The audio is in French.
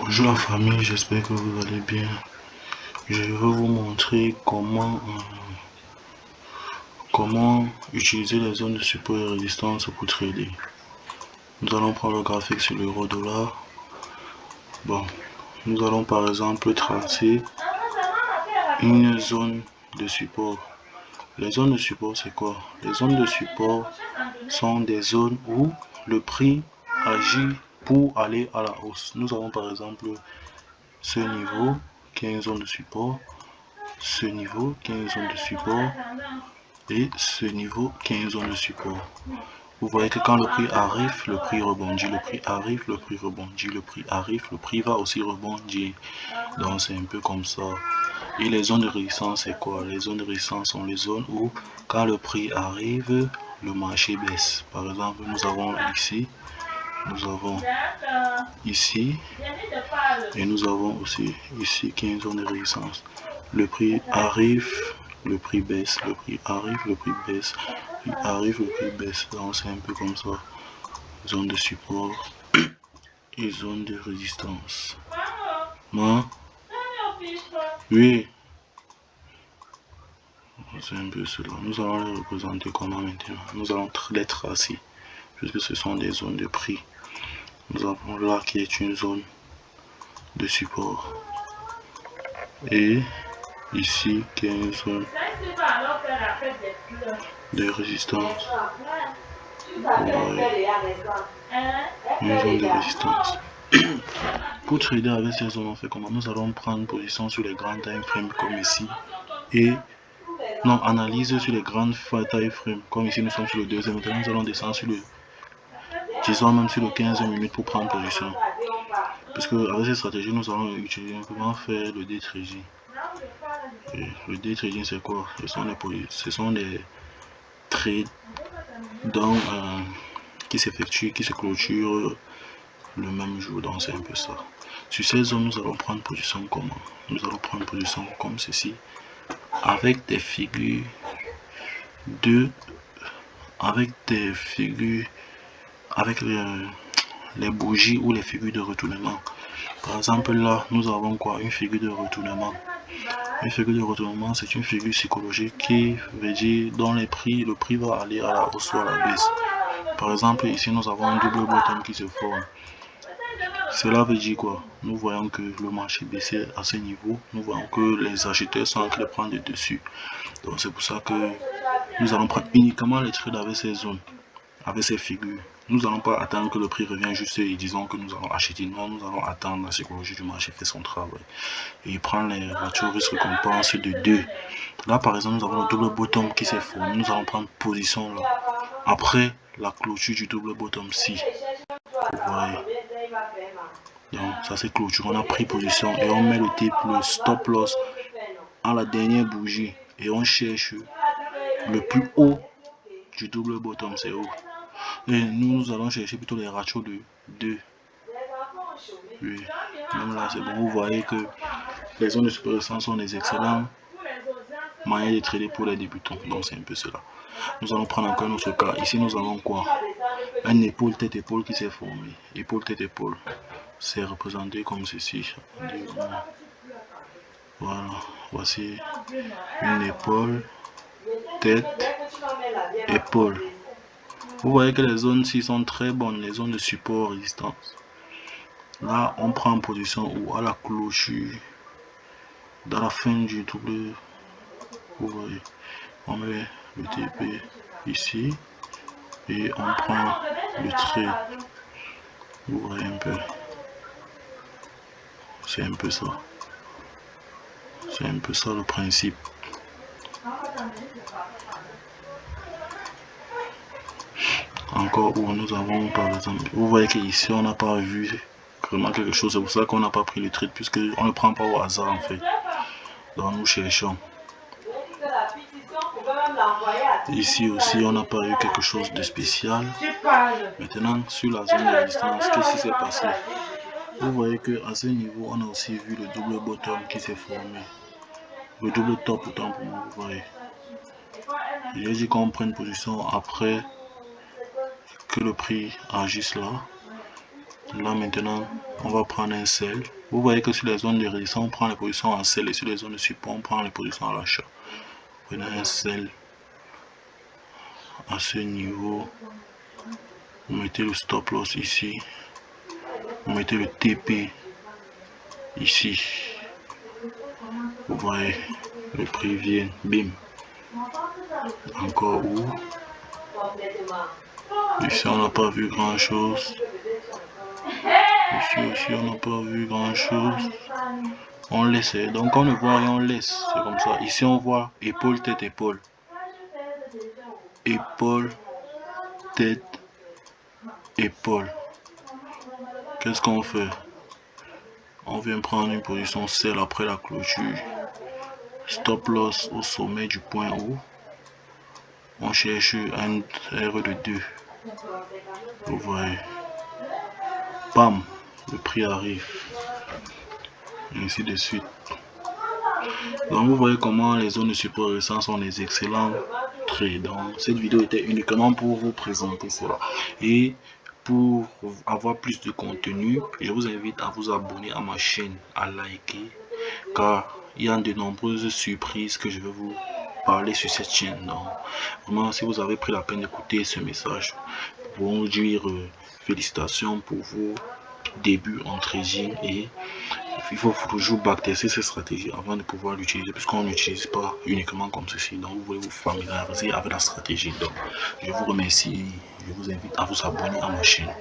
Bonjour la famille, j'espère que vous allez bien. Je vais vous montrer comment utiliser les zones de support et résistance pour trader. Nous allons prendre le graphique sur l'euro-dollar. Bon, nous allons par exemple tracer une zone de support. Les zones de support, c'est quoi? Les zones de support sont des zones où le prix agit pour aller à la hausse. Nous avons par exemple ce niveau qui est une zone de support, ce niveau qui est une zone de support et ce niveau qui est une zone de support. Vous voyez que quand le prix arrive, le prix rebondit, le prix arrive, le prix rebondit, le prix arrive, le prix va aussi rebondir. Donc c'est un peu comme ça. Et les zones de résistance, c'est quoi? Les zones de résistance sont les zones où quand le prix arrive, le marché baisse. Par exemple, nous avons ici, nous avons ici et nous avons aussi ici qui est une zone de résistance. Le prix arrive, le prix baisse, le prix arrive, le prix baisse, le prix arrive, le prix baisse. Donc c'est un peu comme ça. Zone de support et zone de résistance. Moi? Oui. C'est un peu cela. Nous allons les représenter comment maintenant? Nous allons les tracer, puisque ce sont des zones de prix. Nous avons là qui est une zone de support. Et ici qui est une zone de résistance. Ouais. Une zone de résistance. Pour trader avec ces zones, on fait comment? Nous allons prendre position sur les grands time frames comme ici. Et non, analyse sur les grandes time frames comme ici. Nous sommes sur le deuxième. Maintenant, nous allons descendre sur le, disons même sur le 15e minute pour prendre position. Parce que avec cette stratégie, nous allons utiliser comment faire le day trading. Et le day trading, c'est quoi? Ce sont des trades donc, qui s'effectuent, qui se clôturent le même jour. Donc c'est un peu ça. Sur ces zones, nous allons prendre position comment? Nous allons prendre position comme ceci, avec des figures avec les bougies ou les figures de retournement. Par exemple là, nous avons quoi? Une figure de retournement. Une figure de retournement, c'est une figure psychologique qui veut dire dans le prix va aller à la hausse ou à la baisse. Par exemple, ici nous avons un double bottom qui se forme. Cela veut dire quoi? Nous voyons que le marché baissait à ce niveau. Nous voyons que les acheteurs sont en train de prendre le dessus. Donc c'est pour ça que nous allons prendre uniquement les trades avec ces zones, avec ces figures. Nous n'allons pas attendre que le prix revienne juste et disons que nous allons acheter. Non, nous allons attendre la psychologie du marché fait son travail. Et prendre les ratios risque-récompense de 2. Là par exemple, nous avons le double bottom qui s'est formé. Nous allons prendre position là. Après la clôture du double bottom-ci. Vous voyez. Donc ça c'est clôture. On a pris position et on met le stop loss à la dernière bougie. Et on cherche le plus haut du double bottom, c'est haut. Et nous allons chercher plutôt les ratios de 2. Oui. Même là c'est bon. Vous voyez que les zones de super sont des excellents moyens de trader pour les débutants. Donc c'est un peu cela. Nous allons prendre encore notre cas. Ici nous avons quoi? Un épaule tête épaule qui s'est formé. Épaule tête épaule. C'est représenté comme ceci. Voilà. Voici une épaule, tête, épaule. Vous voyez que les zones-ci sont très bonnes, les zones de support résistance. Là, on prend en position ou à la clôture, dans la fin du double. Vous voyez, on met le TP ici et on prend le trait. Vous voyez un peu. C'est un peu ça. C'est un peu ça le principe. Encore où nous avons par exemple, vous voyez qu'ici on n'a pas vu vraiment quelque chose, c'est pour ça qu'on n'a pas pris le trade, puisque on ne prend pas au hasard en fait. Donc nous cherchons. Ici aussi on n'a pas eu quelque chose de spécial. Maintenant sur la zone de résistance, qu'est-ce qui s'est passé? Vous voyez que à ce niveau on a aussi vu le double bottom qui s'est formé. Le double top autant pour moi, vous voyez. J'ai dit qu'on prenne position après que le prix agisse là. Là maintenant, on va prendre un sel. Vous voyez que sur les zones de résistance, on prend les positions en sel et sur les zones de support, on prend les positions à l'achat. Prenez un sel à ce niveau. Vous mettez le stop loss ici. Vous mettez le TP ici. Vous voyez, le prix vient, bim. Encore où? Ici, on n'a pas vu grand chose. Ici aussi, on n'a pas vu grand chose. On laisse, donc on ne voit rien, on laisse. C'est comme ça. Ici, on voit épaule, tête, épaule. Épaule, tête, épaule. Qu'est-ce qu'on fait? On vient prendre une position sell après la clôture. Stop loss au sommet du point haut. On cherche un R de 2. Vous voyez. Bam, le prix arrive. Et ainsi de suite. Donc vous voyez comment les zones de support récentes sont des excellents trades. Donc cette vidéo était uniquement pour vous présenter cela. Et pour avoir plus de contenu, je vous invite à vous abonner à ma chaîne, à liker, car il y a de nombreuses surprises que je vais vous parler sur cette chaîne. Donc vraiment, si vous avez pris la peine d'écouter ce message, pour vous dire félicitations pour vos débuts en trading, et il faut toujours backtester cette stratégie avant de pouvoir l'utiliser, puisqu'on n'utilise pas uniquement comme ceci. Donc vous voulez vous familiariser avec la stratégie. Donc je vous remercie, je vous invite à vous abonner à ma chaîne.